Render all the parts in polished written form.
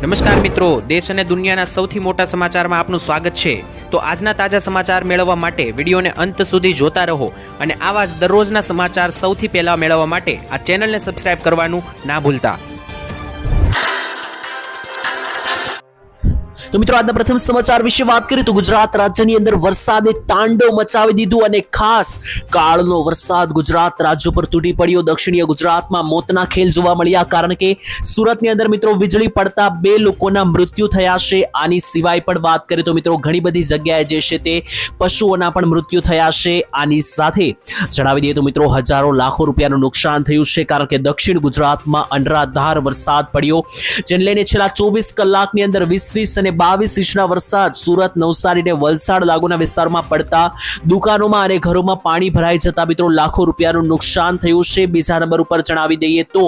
નમસ્કાર મિત્રો, દેશ અને દુનિયાના સૌથી મોટા સમાચારમાં આપનું સ્વાગત છે। તો આજના તાજા સમાચાર મેળવવા માટે વિડીયોને અંત સુધી જોતા રહો અને આવા જ દરરોજના સમાચાર સૌથી પહેલા મેળવવા માટે આ ચેનલને સબસ્ક્રાઇબ કરવાનું ના ભૂલતા। તો મિત્રો આજના પ્રથમ સમાચાર વિશે વાત કરીએ તો ગુજરાત રાજ્યની અંદર વરસાદે તાંડવ મચાવી દીધું અને ખાસ કાળનો વરસાદ ગુજરાત રાજ્ય પર તૂટી પડ્યો। દક્ષિણીય ગુજરાતમાં મોતના ખેલ જોવા મળ્યા, કારણ કે સુરતની અંદર મિત્રો વીજળી પડતા 2 લોકોના મૃત્યુ થયા છે। આની સિવાય પણ વાત કરીએ તો મિત્રો ઘણી બધી જગ્યાએ જે છે તે પશુઓના પણ મૃત્યુ થયા છે। આની સાથે જણાવી દઈએ તો મિત્રો હજારો લાખો રૂપિયાનું નુકસાન થયું છે, કારણ કે દક્ષિણ ગુજરાતમાં અનરાધાર વરસાદ પડ્યો, જેને લઈને છેલ્લા 24 કલાકની અંદર 20 અને 22 ઇંચના વરસાદ સુરત, નવસારી અને વલસાડ લાગુના વિસ્તારમાં પડતા દુકાનોમાં અને ઘરોમાં પાણી ભરાઈ જતા મિત્રો લાખો રૂપિયાનું નુકસાન થયું છે। બીજા નંબર ઉપર જણાવી દઈએ તો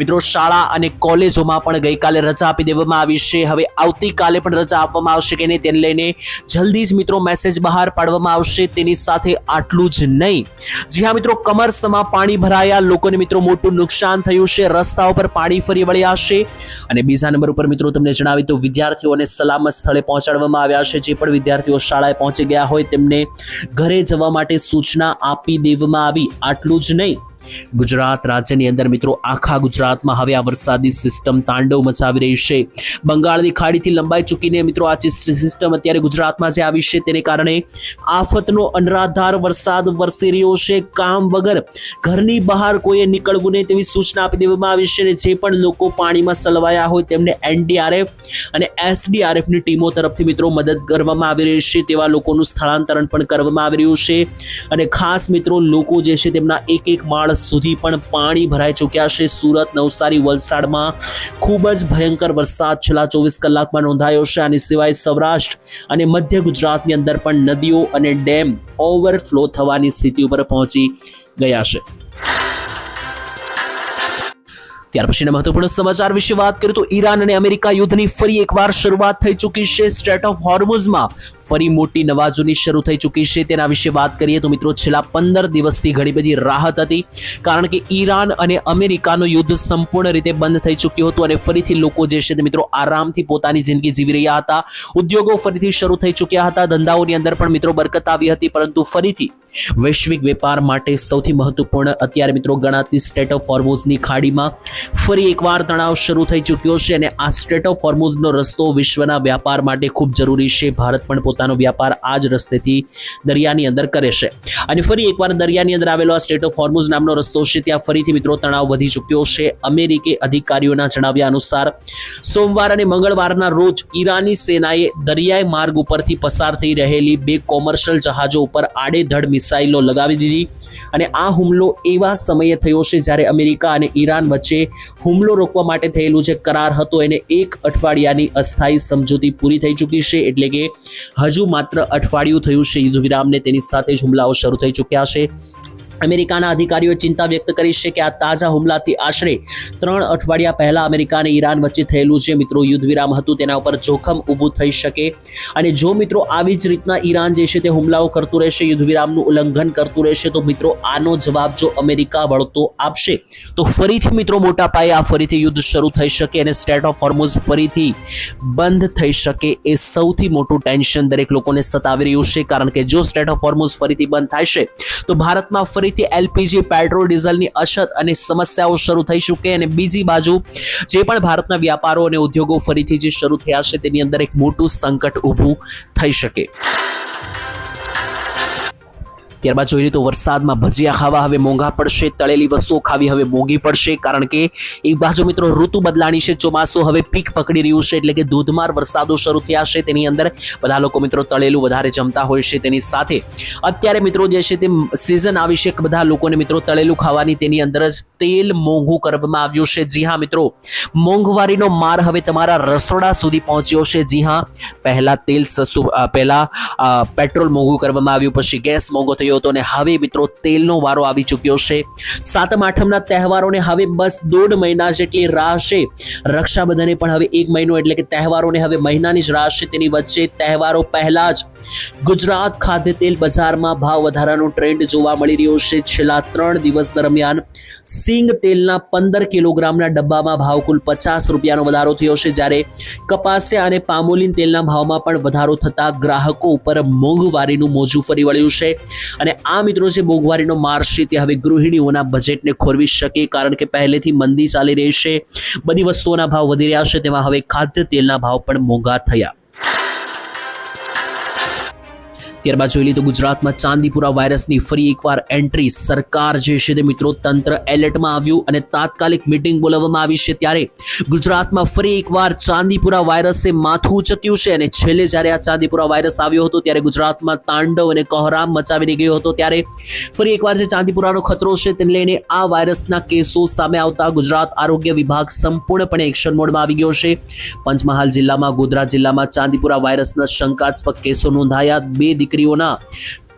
મિત્રો શાળા અને કોલેજોમાં પણ ગઈકાલે રજા આપી દેવામાં આવી છે। હવે આવતીકાલે પણ રજા આપવામાં આવશે કે નહીં તેને લઈને જલ્દી જ મિત્રો મેસેજ બહાર પાડવામાં આવશે। તેની સાથે આટલું જ નહીં, જી હા મિત્રો, કમરસમાં પાણી ભરાયા, લોકોને મિત્રો મોટું નુકસાન થયું છે, રસ્તાઓ પર પાણી ફરી વળ્યા છે। અને બીજા નંબર ઉપર મિત્રો તમને જણાવી તો વિદ્યાર્થીઓને સલામત સ્થળે પહોંચાડવામાં આવ્યા છે। જે પણ વિદ્યાર્થીઓ શાળાએ પહોંચી ગયા હોય તેમને ઘરે જવા માટે સૂચના આપી દેવામાં આવી। આટલું જ નહીં, ગુજરાત રાજ્યની અંદર મિત્રો આખા ગુજરાતમાં હવે આ વરસાદી સિસ્ટમ તાંડવ મચાવી રહી છે। બંગાળની ખાડીથી લંબાઈ ચૂકીને મિત્રો આ સિસ્ટમ અત્યારે ગુજરાતમાં જે આવી છે તેને કારણે આફતનો અનરાધાર વરસાદ વરસી રહ્યો છે। કામ વગર ઘરની બહાર કોઈએ નીકળવું નહીં તેવી સૂચના આપી દેવામાં આવી છે। અને જે પણ લોકો પાણીમાં સલવાયા હોય તેમને NDRF અને SDRF ની ટીમો તરફથી મિત્રો મદદ કરવામાં આવી રહી છે। તેવા લોકોનું સ્થળાંતરણ પણ કરવામાં આવી રહ્યું છે। અને ખાસ મિત્રો લોકો જે છે તેમના એક માળ સુધી પણ પાણી ભરાઈ ચૂક્યા છે। સુરત, નવસારી, વલસાડમાં ખૂબ જ ભયંકર વરસાદ છેલ્લા 24 કલાકમાં નોંધાયો છે। આની સિવાય સૌરાષ્ટ્ર અને મધ્ય ગુજરાતની અંદર પણ નદીઓ અને ડેમ ઓવરફ્લો થવાની સ્થિતિ ઉપર પહોંચી ગયા છે। ત્યાર પછીના મહત્વપૂર્ણ સમાચાર વિશે વાત કરીએ તો ઈરાન અને અમેરિકા યુદ્ધની ફરી એકવાર શરૂઆત થઈ ચૂકી છે। સ્ટ્રેટ ઓફ હોર્મુઝમાં ફરી મોટી નવાજોની શરૂ થઈ ચૂકી છે। તેના વિશે વાત કરીએ તો મિત્રો છેલ્લા 15 દિવસથી ઘણી બધી રાહત હતી, કારણ કે ઈરાન અને અમેરિકાનું યુદ્ધ સંપૂર્ણ રીતે બંધ થઈ ચૂક્યું હતું અને ફરીથી લોકો જે છે તે મિત્રો આરામથી પોતાની જિંદગી જીવી રહ્યા હતા। ઉદ્યોગો ફરીથી શરૂ થઈ ચૂક્યા હતા, ધંધાઓની અંદર પણ મિત્રો બરકત આવી હતી, પરંતુ ફરીથી વૈશ્વિક વેપાર માટે સૌથી મહત્વપૂર્ણ અત્યારે મિત્રો ગણાતી સ્ટ્રેટ ઓફ હોર્મુઝની ખાડીમાં ફરી એકવાર તણાવ શરૂ થઈ ચૂક્યો છે। અને આ સ્ટ્રેટ ઓફ હોર્મુઝનો રસ્તો વિશ્વના વ્યાપાર માટે ખૂબ જરૂરી છે। ભારત પણ પોતાનો વ્યાપાર આ જ રસ્તેથી દરિયાની અંદર કરે છે અને ફરી એકવાર દરિયાની અંદર આવેલો આ સ્ટ્રેટ ઓફ હોર્મુઝ નામનો રસ્તો છે ત્યાં ફરીથી મિત્રો તણાવ વધી ચૂક્યો છે। અમેરિકી અધિકારીઓના જણાવ્યા અનુસાર સોમવાર અને મંગળવારના રોજ ઈરાની સેનાએ દરિયાઈ માર્ગ ઉપરથી પસાર થઈ રહેલી 2 કોમર્શિયલ જહાજો ઉપર આડેધડ મિસાઇલો લગાવી દીધી। અને આ હુમલો એવા સમયે થયો છે જ્યારે અમેરિકા અને ઈરાન વચ્ચે હુમલો રોકવા માટે થયેલું જે કરાર હતો એને 1 અઠવાડિયાની અસ્થાયી સમજૂતી પૂરી થઈ ચૂકી છે। એટલે કે હજુ માત્ર અઠવાડિયું થયું છે યુદ્ધ વિરામને, તેની સાથે જ હુમલાઓ શરૂ થઈ ચૂક્યા છે। અમેરિકાના અધિકારીઓએ ચિંતા વ્યક્ત કરી છે કે આ તાજા હુમલાથી આશરે 3 અઠવાડિયા પહેલા અમેરિકા અને ઈરાન વચ્ચે થયેલું જે મિત્રો યુદ્ધ વિરામ હતું તેના ઉપર જોખમ ઊભું થઈ શકે। અને જો મિત્રો આવી જ રીતના ઈરાન જે છે તે હુમલાઓ કરતું રહેશે, યુદ્ધ વિરામનું ઉલ્લંઘન કરતું રહેશે, તો મિત્રો આનો જવાબ જો અમેરિકા વળતો આપશે તો ફરીથી મિત્રો મોટા પાયે આ ફરીથી યુદ્ધ શરૂ થઈ શકે અને સ્ટ્રેટ ઓફ હોર્મુઝ ફરીથી બંધ થઈ શકે। એ સૌથી મોટું ટેન્શન દરેક લોકોને સતાવી રહ્યું છે, કારણ કે જો સ્ટ્રેટ ઓફ હોર્મુઝ ફરીથી બંધ થશે તો ભારતમાં ફરીથી LPG, પેટ્રોલ, ડીઝલની અછત અને સમસ્યાઓ શરૂ થઈ શકે। અને બીજી બાજુ જે પણ ભારતના વ્યાપારો અને ઉદ્યોગો ફરીથી જે શરૂ થયા છે તેની અંદર એક મોટું સંકટ ઊભું થઈ શકે। ત્યારબાદ જોઈએ તો વરસાદમાં ભજીયા ખાવા હવે મોંઘા પડશે, તળેલી વસ્તુઓ ખાવી હવે મોંઘી પડશે, કારણ કે એક બાજુ મિત્રો ઋતુ બદલાણી છે, ચોમાસું હવે પીક પકડી રહ્યું છે, એટલે કે ધોધમાર વરસાદો શરૂ થયા છે। તેની અંદર બધા લોકો મિત્રો તળેલું વધારે જમતા હોય છે। તેની સાથે અત્યારે મિત્રો જે છે તે સિઝન આવી છે બધા લોકોને મિત્રો તળેલું ખાવાની, તેની અંદર જ તેલ મોંઘું કરવામાં આવ્યું છે। જી હા મિત્રો, મોંઘવારીનો માર હવે તમારા રસોડા સુધી પહોંચ્યો છે। જી હા, પહેલા તેલ સસ્તું, પહેલા પેટ્રોલ મોંઘું કરવામાં આવ્યું, પછી ગેસ મોંઘો થયો, મળ્યો હતો અને હવે મિત્રો તેલનો વારો આવી ચૂક્યો છે. સાતમ આઠમના તહેવારોને હવે બસ 1.5 મહિના જેટલી રાહ છે. રક્ષાબંધને પણ હવે 1 મહિનો એટલે કે તહેવારોને હવે મહિનાની જ રાહ છે. તેની વચ્ચે તહેવારો પહેલા જ ગુજરાત ખાદ્ય તેલ બજારમાં ભાવ વધારાનો ટ્રેન્ડ જોવા મળી રહ્યો છે. છેલ્લા 3 દિવસ દરમિયાન સિંગ તેલના 15 કિલોગ્રામના ડબ્બામાં ભાવ કુલ 50 રૂપિયાનો વધારો થયો છે, જ્યારે કપાસિયા અને પામોલીન તેલના ભાવમાં પણ વધારો થતા ગ્રાહકો ઉપર મોંઘવારીનું મોજું ફરી વળ્યું છે. અને આ મિત્રો જે મોંઘવારીનો માર છે તે હવે ગૃહિણીઓના બજેટને ખોરવી શકે, કારણ કે પહેલેથી મંદી ચાલી રહી છે, બધી વસ્તુઓના ભાવ વધી રહ્યા છે, તેમાં હવે ખાદ્ય તેલના ભાવ પણ મોંઘા થયા. ત્યારબાદ જોઈ લીધું ગુજરાતમાં ચાંદીપુરા વાયરસની ફરી એકવાર એન્ટ્રી. સરકાર જે છે તે મિત્રો તંત્ર એલર્ટમાં આવ્યું અને તાત્કાલિક મીટિંગ બોલાવવામાં આવી છે. ત્યારે ગુજરાતમાં ફરી એકવાર ચાંદીપુરા વાયરસે માથું ઉચક્યું છે. અને છેલ્લે જ્યારે આ ચાંદીપુરા વાયરસ આવ્યો હતો ત્યારે ગુજરાતમાં તાંડવ અને કોહરામ મચાવીને ગયો હતો. ત્યારે ફરી એકવાર જે ચાંદીપુરાનો ખતરો છે તેને લઈને આ વાયરસના કેસો સામે આવતા ગુજરાત આરોગ્ય વિભાગ સંપૂર્ણપણે એક્શન મોડમાં આવી ગયો છે. પંચમહાલ જિલ્લામાં, ગોધરા જિલ્લામાં ચાંદીપુરા વાયરસના શંકાસ્પદ કેસો નોંધાયા. 2 દીકરીઓના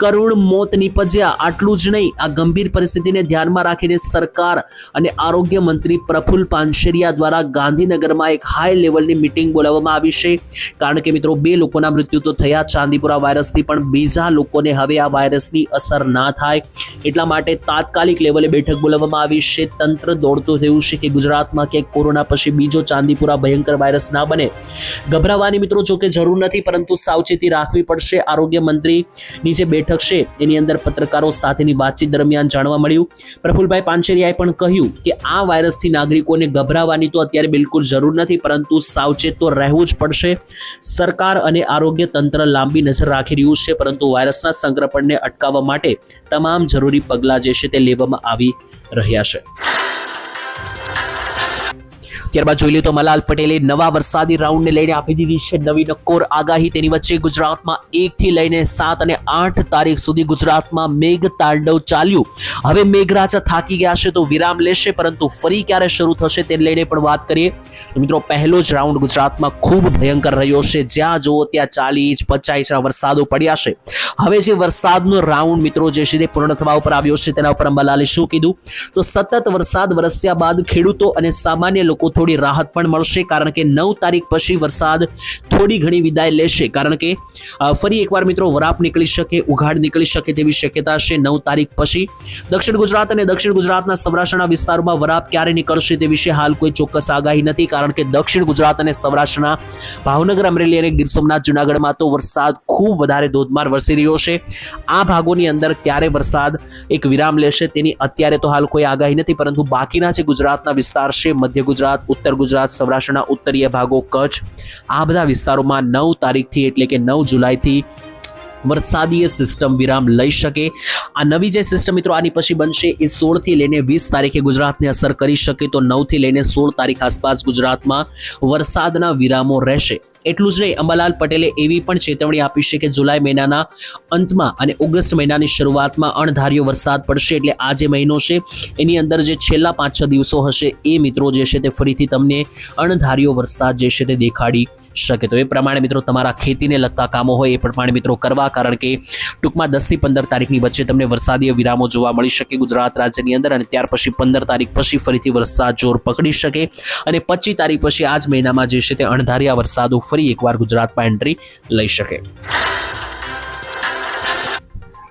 કરુણ મોત નીપજ્યા. આટલું જ નહીં, આ ગંભીર પરિસ્થિતિને ધ્યાનમાં રાખીને સરકાર અને આરોગ્ય મંત્રી પ્રફુલ્લ પાનસેરિયા દ્વારા ગાંધીનગરમાં એક હાઈ લેવલની મીટિંગ બોલાવવામાં આવી છે. કારણ કે મિત્રો 2 લોકોના મૃત્યુ તો થયા ચાંદીપુરા વાયરસથી, પણ બીજા લોકોને હવે આ વાયરસની અસર ના થાય એટલા માટે તાત્કાલિક લેવલે બેઠક બોલાવવામાં આવી છે. તંત્ર દોડતું થયું છે કે ગુજરાતમાં ક્યાંક કોરોના પછી બીજો ચાંદીપુરા ભયંકર વાયરસ ના બને. ગભરાવાની મિત્રો જોકે જરૂર નથી, પરંતુ સાવચેતી રાખવી પડશે. આરોગ્ય મંત્રીની જે બેઠક છે એની અંદર પત્રકારો સાથેની વાતચીત દરમિયાન જાણવા મળ્યું, પ્રફુલભાઈ પાનસેરિયાએ પણ કહ્યું કે આ વાયરસથી નાગરિકોને ગભરાવાની તો અત્યારે બિલકુલ જરૂર નથી, પરંતુ સાવચેત તો રહેવું જ પડશે. સરકાર અને આરોગ્ય તંત્ર લાંબી નજર રાખી રહ્યું છે, પરંતુ વાયરસના સંક્રમણને અટકાવવા માટે તમામ જરૂરી પગલાં જે છે તે લેવામાં આવી રહ્યા છે. ત્યારબાદ જોઈ લે તો મલાલ પટેલે નવા વરસાદી રાઉન્ડને લઈને આપી દીધી છે નવી નક્કોર આગાહી. તેની વચ્ચે ગુજરાતમાં 1 થી લઈને 7 અને 8 તારીખ સુધી ગુજરાતમાં મેઘ તાંડવ ચાલ્યું. હવે મેઘરાજા થાકી ગયા છે તો વિરામ લેશે, પરંતુ ફરી ક્યારે શરૂ થશે તેને લઈને પણ વાત કરીએ તો મિત્રો પહેલો જ રાઉન્ડ ગુજરાતમાં ખૂબ ભયંકર રહ્યો છે. જ્યાં જુઓ ત્યાં 40 ઇંચ 50 ઇંચના વરસાદો પડ્યા છે. હવે જે વરસાદનો રાઉન્ડ મિત્રો જે છે તે પૂર્ણ થવા ઉપર આવ્યો છે, તેના ઉપર અંબાલાલે શું કીધું તો સતત વરસાદ વરસ્યા બાદ ખેડૂતો અને સામાન્ય લોકો થોડી રાહત પણ મળશે, કારણ કે 9 તારીખ પછી વરસાદ થોડી ઘણી વિદાય લેશે. કારણ કે ફરી એકવાર મિત્રો વરાપ નીકળી શકે, ઉઘાડ નીકળી શકે તેવી શક્યતા છે 9 તારીખ પછી. દક્ષિણ ગુજરાત અને દક્ષિણ ગુજરાતના સૌરાષ્ટ્રના વિસ્તારોમાં વરાપ ક્યારે નીકળશે તે વિશે હાલ કોઈ ચોક્કસ આગાહી નથી, કારણ કે દક્ષિણ ગુજરાત અને સૌરાષ્ટ્રના ભાવનગર, અમરેલી અને ગીર સોમનાથ, જૂનાગઢમાં તો વરસાદ ખૂબ વધારે ધોધમાર વરસી રહ્યો છે. આ ભાગોની અંદર ક્યારે વરસાદ એક વિરામ લેશે તેની અત્યારે તો હાલ કોઈ આગાહી નથી, પરંતુ બાકીના જે ગુજરાતના વિસ્તાર છે, મધ્ય ગુજરાત, ઉત્તર ગુજરાત, સૌરાષ્ટ્રના ઉત્તરીય ભાગો, કચ્છ, આ બધા વિસ્તારોમાં 9 તારીખથી એટલે કે 9 જુલાઈથી વરસાદીય સિસ્ટમ વિરામ લઈ શકે. આ નવી જે સિસ્ટમ મિત્રો આની પછી બનશે એ 16 થી લઈને 20 તારીખે ગુજરાતને અસર કરી શકે, તો 9 થી લઈને 16 તારીખ આસપાસ ગુજરાતમાં વરસાદના વિરામો રહેશે. એટલું જ નહીં, અંબાલાલ પટેલે એવી પણ ચેતવણી આપી છે કે જુલાઈ મહિનાના અંતમાં અને ઓગસ્ટ મહિનાની શરૂઆતમાં અણધાર્યો વરસાદ પડશે. એટલે આ જે મહિનો છે એની અંદર જે છેલ્લા 5-6 દિવસો હશે એ મિત્રો જે છે તે ફરીથી તમને અણધાર્યો વરસાદ જે છે તે દેખાડી શકે. તો એ પ્રમાણે મિત્રો તમારા ખેતીને લગતા કામો હોય એ પ્રમાણે મિત્રો કરવા, કારણ કે ટૂંકમાં 10 થી 15 તારીખની વચ્ચે તમને વરસાદીય વિરામો જોવા મળી શકે ગુજરાત રાજ્યની અંદર, અને ત્યાર પછી 15 તારીખ પછી ફરીથી વરસાદ જોર પકડી શકે, અને 25 તારીખ પછી આ જ મહિનામાં જે છે તે અણધાર્યા વરસાદો ફરી એકવાર ગુજરાતમાં એન્ટ્રી લઈ શકે.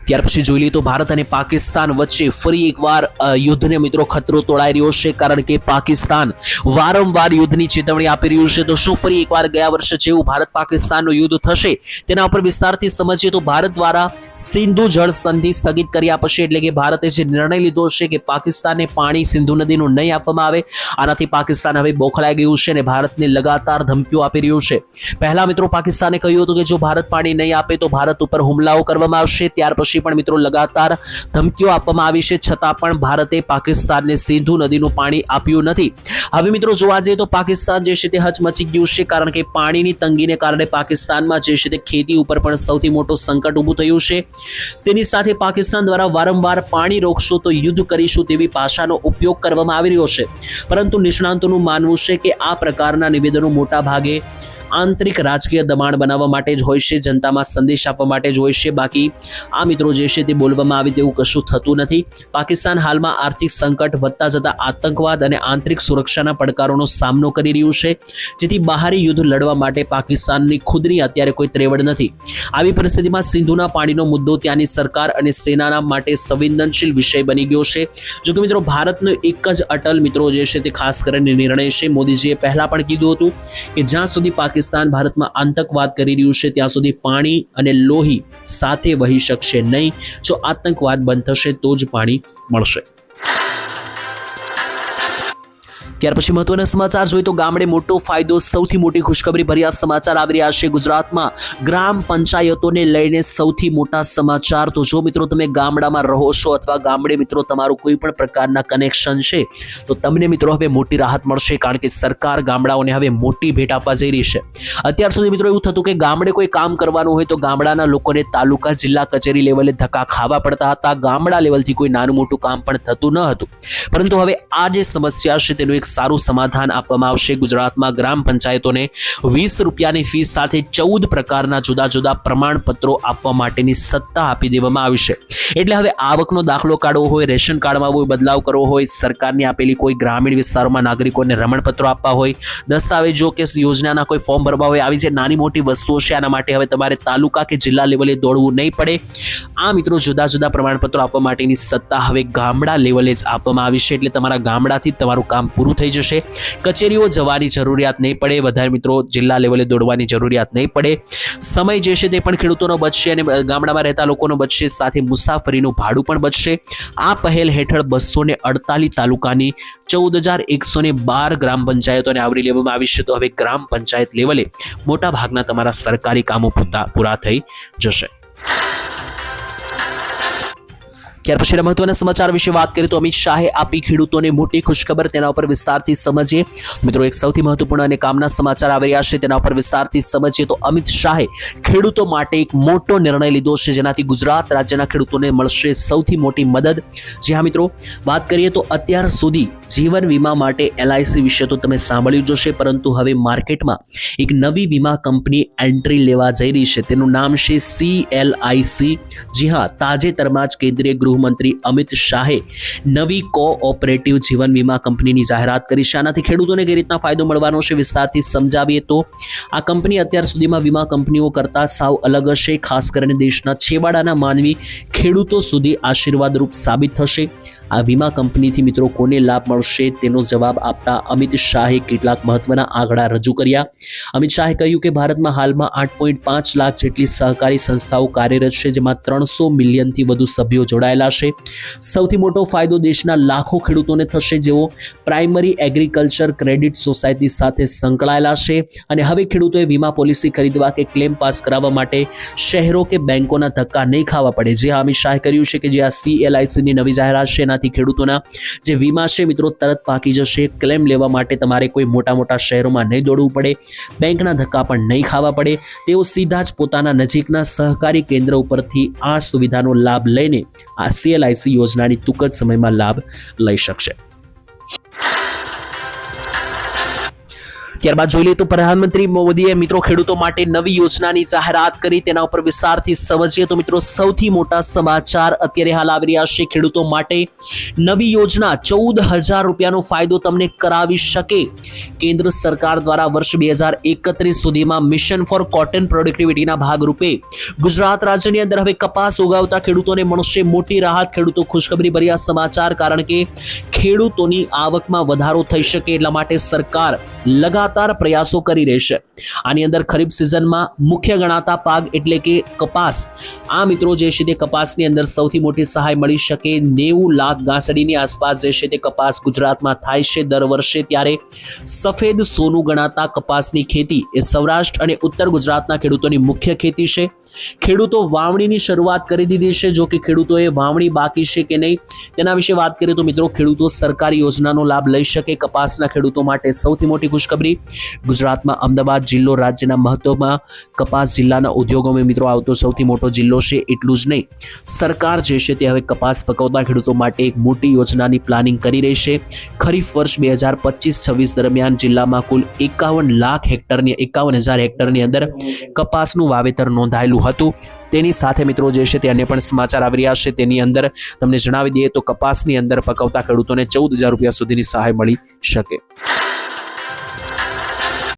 ત્યાર પછી જોઈ લઈએ તો ભારત અને પાકિસ્તાન વચ્ચે ફરી એકવાર યુદ્ધને મિત્રો ખતરો તોડાઈ રહ્યો છે, કારણ કે પાકિસ્તાન વારંવાર યુદ્ધની ચેતવણી આપી રહ્યું છે. તો શું ફરી એકવાર ગયા વર્ષે જેવું ભારત પાકિસ્તાનનું યુદ્ધ થશે તેના ઉપર વિસ્તારથી સમજીએ તો ભારત દ્વારા સિંધુ જળ સંધિ સ્થગિત કર્યા પછી, એટલે કે ભારતે જે નિર્ણય લીધો છે કે પાકિસ્તાનને પાણી સિંધુ નદીનું નહીં આપવામાં આવે, આનાથી પાકિસ્તાન હવે બોખલાઈ ગયું છે અને ભારતને લગાતાર ધમકીઓ આપી રહ્યું છે. પહેલા મિત્રો પાકિસ્તાને કહ્યું હતું કે જો ભારત પાણી નહીં આપે તો ભારત ઉપર હુમલાઓ કરવામાં આવશે. ત્યાર પછી પણ મિત્રો લગાતાર ધમકીઓ આપવામાં આવી છે, છતાં પણ ભારતે પાકિસ્તાનને સિંધુ નદીનું પાણી આપ્યું નથી. હવે મિત્રો જોવા જઈએ તો પાકિસ્તાન જે છે તે હચમચી ગયું છે, કારણ કે પાણીની તંગીને કારણે પાકિસ્તાનમાં જે છે તે ખેતી ઉપર પણ સૌથી મોટો સંકટ ઊભું થયું છે. તેની સાથે પાકિસ્તાન દ્વારા વારંવાર પાણી રોકશો તો યુદ્ધ કરીશું તેવી ભાષાનો ઉપયોગ કરવામાં આવી રહ્યો છે, પરંતુ નિષ્ણાંતોનું માનવું છે કે આ પ્રકારના નિવેદનો મોટા ભાગે આંતરિક રાજકીય દબાણ બનાવવા માટે જ હોય છે, જનતામાં સંદેશ આપવા માટે જ હોય છે. બાકી આ મિત્રો જે છે તે બોલવામાં આવે તેવું કશું થતું નથી. પાકિસ્તાન હાલમાં આર્થિક સંકટ, વધતા જતા આતંકવાદ અને આંતરિક સુરક્ષાના પડકારોનો સામનો કરી રહ્યું છે, જેથી બહારી યુદ્ધ લડવા માટે પાકિસ્તાનની ખુદની અત્યારે કોઈ ત્રેવડ નથી. આવી પરિસ્થિતિમાં સિંધુના પાણીનો મુદ્દો ત્યાંની સરકાર અને સેનાના માટે સંવેદનશીલ વિષય બની ગયો છે. જો કે મિત્રો ભારતનો એક જ અટલ મિત્રો જે છે તે ખાસ કરીને નિર્ણય છે. મોદીજીએ પહેલા પણ કીધું હતું કે જ્યાં સુધી પાકિસ્તાન ભારતમાં આતંકવાદ કરી રહ્યું છે ત્યાં સુધી પાણી અને લોહી સાથે વહી શકશે નહીં. જો આતંકવાદ બંધ થશે તો જ પાણી મળશે. ત્યાર પછી મહત્વના સમાચાર જોઈએ તો ગામડે મોટો ફાયદો, સૌથી મોટી ખુશખબરી ભર્યા સમાચાર આવી રહ્યા છે. ગુજરાતમાં ગ્રામ પંચાયતોને લઈને સૌથી મોટા સમાચાર. તો જો મિત્રો તમે ગામડામાં રહો છો અથવા ગામડે મિત્રો તમારું કોઈ પણ પ્રકારના કનેક્શન છે તો તમને મિત્રો હવે મોટી રાહત મળશે, કારણ કે સરકાર ગામડાઓને હવે મોટી ભેટ આપવા જઈ રહી છે. અત્યાર સુધી મિત્રો એવું થતું કે ગામડે કોઈ કામ કરવાનું હોય તો ગામડાના લોકોને તાલુકા જિલ્લા કચેરી લેવલે ધક્કા ખાવા પડતા હતા. ગામડા લેવલથી કોઈ નાનું મોટું કામ પણ થતું ન હતું. પરંતુ હવે આ જે સમસ્યા છે તેનું એક સારું સમાધાન આપવામાં આવશે. ગુજરાતમાં ગ્રામ પંચાયતોને 20 રૂપિયાની ફીસ સાથે 14 પ્રકારના જુદા જુદા પ્રમાણપત્રો આપવા માટેની સત્તા આપી દેવામાં આવી છે. એટલે હવે આવકનો દાખલો કાઢવો હોય, રેશન કાર્ડમાં કોઈ બદલાવ કરવો હોય, સરકારની આપેલી કોઈ ગ્રામીણ વિસ્તારોમાં નાગરિકોને રમણપત્રો આપવા હોય, દસ્તાવેજો કે યોજનાના કોઈ ફોર્મ ભરવા હોય, આવી જે નાની મોટી વસ્તુઓ છે આના માટે હવે તમારે તાલુકા કે જિલ્લા લેવલે દોડવું નહીં પડે. આ મિત્રો જુદા જુદા પ્રમાણપત્રો આપવા માટેની સત્તા હવે ગામડા લેવલે જ આપવામાં આવી છે. એટલે તમારા ગામડાથી તમારું કામ પૂરું થઈ જશે. કચેરીઓ જવાની જરૂરિયાત નહીં પડે. વધારે મિત્રો જિલ્લા લેવલે દોડવાની જરૂરિયાત નહીં પડે. સમય જે છે તે પણ ખેડૂતોનો બચશે અને ગામડામાં રહેતા લોકોનો બચશે, સાથે મુસાફરીનું ભાડું પણ બચશે. આ પહેલ હેઠળ 248 તાલુકાની 14,112 ગ્રામ પંચાયતોને આવરી લેવામાં આવી છે. તો હવે ગ્રામ પંચાયત લેવલે મોટા ભાગના તમારા સરકારી કામો પૂરા થઈ જશે. ત્યાર પછી મહત્વના સમાચાર વિશે વાત કરીએ તો અમિત શાહે આપી ખેડૂતોને મોટી ખુશખબર. તેના ઉપર વિસ્તારથી સમજીએ મિત્રો. એક સૌથી મહત્વપૂર્ણ અને કામના સમાચાર આવી રહ્યા છે, તેના ઉપર વિસ્તારથી સમજીએ તો અમિત શાહે ખેડૂતો માટે એક મોટો નિર્ણય લીધો છે, જેનાથી ગુજરાત રાજ્યના ખેડૂતોને મળશે સૌથી મોટી મદદ. જી હા મિત્રો, વાત કરીએ તો અત્યાર સુધી જીવન વીમા માટે LIC વિશે તો તમે સાંભળ્યું જ હશે, પરંતુ હવે માર્કેટમાં એક નવી વીમા કંપની એન્ટ્રી લેવા જઈ રહી છે. તેનું નામ છે CLIC. જી હા, તાજેતરમાં જ કેન્દ્રીય ગૃહમંત્રી અમિત શાહે નવી કોઓપરેટિવ જીવન વીમા કંપનીની જાહેરાત કરી છે. આનાથી ખેડૂતોને કઈ રીતના ફાયદો મળવાનો છે વિસ્તારથી સમજાવીએ તો આ કંપની અત્યાર સુધીમાં વીમા કંપનીઓ કરતા સાવ અલગ હશે. ખાસ કરીને દેશના છેવાડાના માનવી ખેડૂતો સુધી આશીર્વાદરૂપ સાબિત થશે. આ વીમા કંપનીથી મિત્રો કોને લાભ મળશે તેનો જવાબ આપતા અમિત શાહે કેટલાક મહત્વના આંકડા રજૂ કર્યા. અમિત શાહે કહ્યું કે ભારતમાં હાલમાં 8.5 લાખ જેટલી સહકારી સંસ્થાઓ કાર્યરત છે, જેમાં 300 મિલિયનથી વધુ સભ્યો જોડાયેલા છે. સૌથી મોટો ફાયદો દેશના લાખો ખેડૂતોને થશે જેઓ પ્રાઇમરી એગ્રીકલ્ચર ક્રેડિટ સોસાયટી સાથે સંકળાયેલા છે. અને હવે ખેડૂતોએ વીમા પોલિસી ખરીદવા કે ક્લેમ પાસ કરાવવા માટે શહેરો કે બેંકોના ધક્કા નહીં ખાવા પડે. જે અમિત શાહે કર્યું છે કે જે આ CLICની નવી જાહેરાત છે એનાથી ખેડૂતોના જે વીમા છે મિત્રો તરત પાકી જશે. ક્લેમ લેવા માટે તમારે કોઈ મોટા શહેરોમાં નહીં દોડવું પડે, બેંકના ધક્કા પણ નહીં ખાવા પડે. તેઓ સીધા જ પોતાના નજીકના સહકારી કેન્દ્ર ઉપરથી આ સુવિધાનો લાભ લઈને આ CLIC યોજનાની ટૂંક જ સમયમાં લાભ લઈ શકશે. ત્યારબાદ જોઈ લઈએ તો પ્રધાનમંત્રી મોદીએ મિત્રો ખેડૂતો માટે નવી યોજનાની જાહેરાત કરી. તેના ઉપર વિસ્તારથી સમજીએ તો મિત્રો સૌથી મોટા સમાચાર અત્યારે હાલ આવી રહ્યા છે. ખેડૂતો માટે નવી યોજના 14,000 રૂપિયાનો ફાયદો તમને કરાવી શકે. કેન્દ્ર સરકાર દ્વારા વર્ષ 2031 સુધીમાં મિશન ફોર કોટન પ્રોડક્ટિવિટીના ભાગરૂપે ગુજરાત રાજ્યની અંદર હવે કપાસ ઉગાવતા ખેડૂતોને મળશે મોટી રાહત. ખેડૂતો ખુશખબરી ભર્યા સમાચાર, કારણ કે ખેડૂતોની આવકમાં વધારો થઈ શકે એટલા માટે સરકાર લગાતાર પ્રયાસો કરી રહી છે. આની અંદર ખરીફ સિઝનમાં મુખ્ય ગણાતા પાક એટલે કે કપાસ. આ મિત્રો જે છે તે કપાસની અંદર સૌથી મોટી સહાય મળી શકે. 90 લાખ ગાંસડીની આસપાસ જે છે તે કપાસ ગુજરાતમાં થાય છે દર વર્ષે. ત્યારે સફેદ સોનું ગણાતા કપાસની ખેતી એ સૌરાષ્ટ્ર અને ઉત્તર ગુજરાતના ખેડૂતોની મુખ્ય ખેતી છે. ખેડૂતો વાવણીની શરૂઆત કરી દીધી છે. જો કે ખેડૂતોએ વાવણી બાકી છે કે નહીં તેના વિશે વાત કરીએ તો મિત્રો ખેડૂતો સરકારી યોજનાનો લાભ લઈ શકે. કપાસના ખેડૂતો માટે સૌથી મોટી ખુશખબરી. ગુજરાતમાં અમદાવાદ જિલ્લો રાજ્યના મહત્વમાં કપાસ જિલ્લાના ઉદ્યોગોમાં મિત્રો આવતો સૌથી મોટો જિલ્લો છે. એટલું જ નહીં, સરકાર જે છે તે હવે કપાસ પકવતા ખેડૂતો માટે એક મોટી યોજનાની પ્લાનિંગ કરી રહી છે. ખરીફ વર્ષ 2025-26 દરમિયાન જિલ્લામાં કુલ 51,000 હેક્ટરની અંદર કપાસનું વાવેતર નોંધાયેલું હતું. તેની સાથે મિત્રો જે છે તે અન્ય પણ સમાચાર આવી રહ્યા છે. તેની અંદર તમને જણાવી દઈએ તો કપાસની અંદર પકવતા ખેડૂતોને 14,000 રૂપિયા સુધીની સહાય મળી શકે.